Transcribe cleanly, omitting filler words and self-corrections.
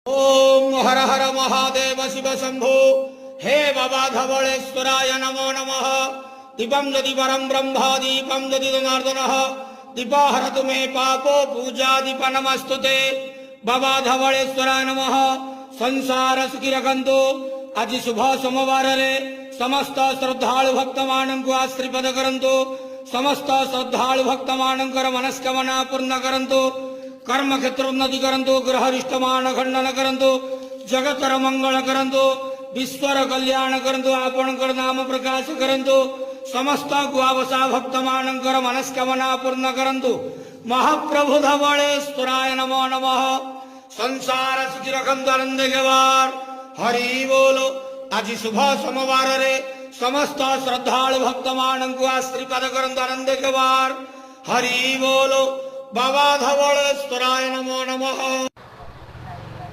ओम हर हर महादेव शिव शंभो। हे बाबा धवलेश्वराय नमो नमः। दीपम यदि परम ब्रह्म दीपम यदि जनार्दनः दीपा हरतु मे पापो पूजा दीप नमस्तुते। बाबा धवलेश्वराय नमः। संसार सुखी रखंतु। आज शुभ सोमवार रे समस्त श्रद्धालु भक्त मानंकु आशीर्वाद करंतु। समस्त श्रद्धालु भक्त मानंकर मनस्कामना पूर्ण करंतु। कर्म क्षेत्र उन्नति करंतु। ग्रहरिष्टमान खंडन करंतु। जगतर मंगल करंतु। विश्वर कल्याण करंतु। आपणकर नाम प्रकाश करंतु। समस्त गुआवसा भक्त मानंकर मनस्कामना पूर्ण करंतु। महाप्रभु धवलेश्वराय नमो नमः। संसार सुखी रखंतु आनंद गेवार। हरि बोलो। आज शुभ सोमवार रे समस्त श्रद्धालु भक्त मानंकु आशीर्वाद करंतु आनंद गेवार। हरि बोलो। बाबा धवलेश्वराय नमो नमः।